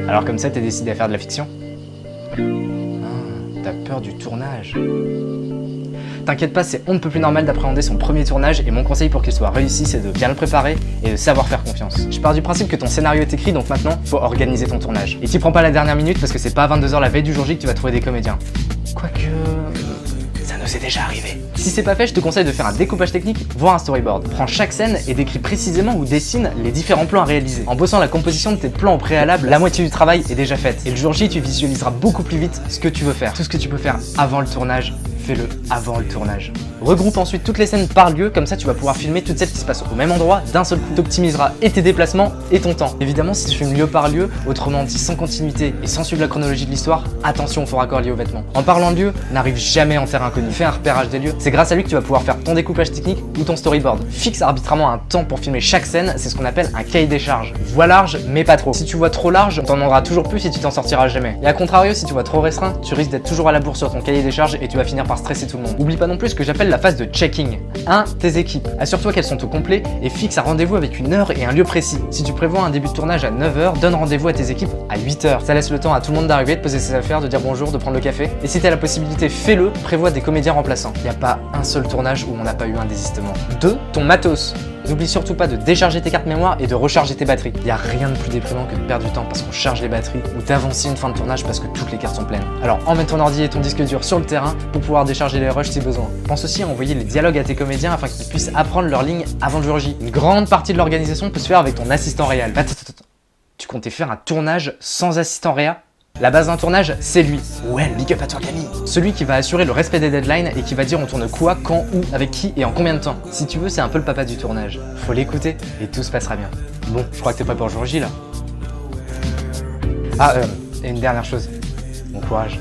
Alors comme ça, t'es décidé à faire de la fiction? Ah, t'as peur du tournage. T'inquiète pas, c'est on ne peut plus normal d'appréhender son premier tournage et mon conseil pour qu'il soit réussi, c'est de bien le préparer et de savoir faire confiance. Je pars du principe que ton scénario est écrit, donc maintenant, faut organiser ton tournage. Et t'y prends pas la dernière minute parce que c'est pas à 22h la veille du jour J que tu vas trouver des comédiens. Quoique... ça nous est déjà arrivé. Si c'est pas fait, je te conseille de faire un découpage technique, voire un storyboard. Prends chaque scène et décris précisément ou dessine les différents plans à réaliser. En bossant la composition de tes plans au préalable, la moitié du travail est déjà faite. Et le jour J, tu visualiseras beaucoup plus vite ce que tu veux faire. Tout ce que tu peux faire avant le tournage, fais-le avant le tournage. Regroupe ensuite toutes les scènes par lieu, comme ça tu vas pouvoir filmer toutes celles qui se passent au même endroit d'un seul coup. T'optimiseras et tes déplacements et ton temps. Évidemment, si tu filmes lieu par lieu, autrement dit sans continuité et sans suivre la chronologie de l'histoire, attention aux faux raccords liés aux vêtements. En parlant de lieu, n'arrive jamais en terre inconnue. Fais un repérage des lieux. C'est grâce à lui que tu vas pouvoir faire ton découpage technique ou ton storyboard. Fixe arbitrairement un temps pour filmer chaque scène, c'est ce qu'on appelle un cahier des charges. Vois large, mais pas trop. Si tu vois trop large, t'en demanderas toujours plus et tu t'en sortiras jamais. Et à contrario, si tu vois trop restreint, tu risques d'être toujours à la bourre sur ton cahier des charges et tu vas finir par stresser tout le monde. Oublie pas non plus ce que j'appelle la phase de checking. 1. Tes équipes. Assure-toi qu'elles sont au complet et fixe un rendez-vous avec une heure et un lieu précis. Si tu prévois un début de tournage à 9h, donne rendez-vous à tes équipes à 8h. Ça laisse le temps à tout le monde d'arriver, de poser ses affaires, de dire bonjour, de prendre le café. Et si t'as la possibilité, fais-le, prévois des comédiens remplaçants. Il n'y a pas un seul tournage où on n'a pas eu un désistement. 2. Ton matos. N'oublie surtout pas de décharger tes cartes mémoire et de recharger tes batteries. Il n'y a rien de plus déprimant que de perdre du temps parce qu'on charge les batteries ou d'avancer une fin de tournage parce que toutes les cartes sont pleines. Alors emmène ton ordi et ton disque dur sur le terrain pour pouvoir décharger les rushs si besoin. Pense aussi à envoyer les dialogues à tes comédiens afin qu'ils puissent apprendre leurs lignes avant le jour J. Une grande partie de l'organisation peut se faire avec ton assistant réel. Attends. Tu comptais faire un tournage sans assistant réa? La base d'un tournage, c'est lui. Ouais, big up à toi Camille. Celui qui va assurer le respect des deadlines et qui va dire on tourne quoi, quand, où, avec qui et en combien de temps. Si tu veux, c'est un peu le papa du tournage. Faut l'écouter et tout se passera bien. Bon, je crois que t'es prêt pour le jour J là. Ah, et une dernière chose. Bon courage.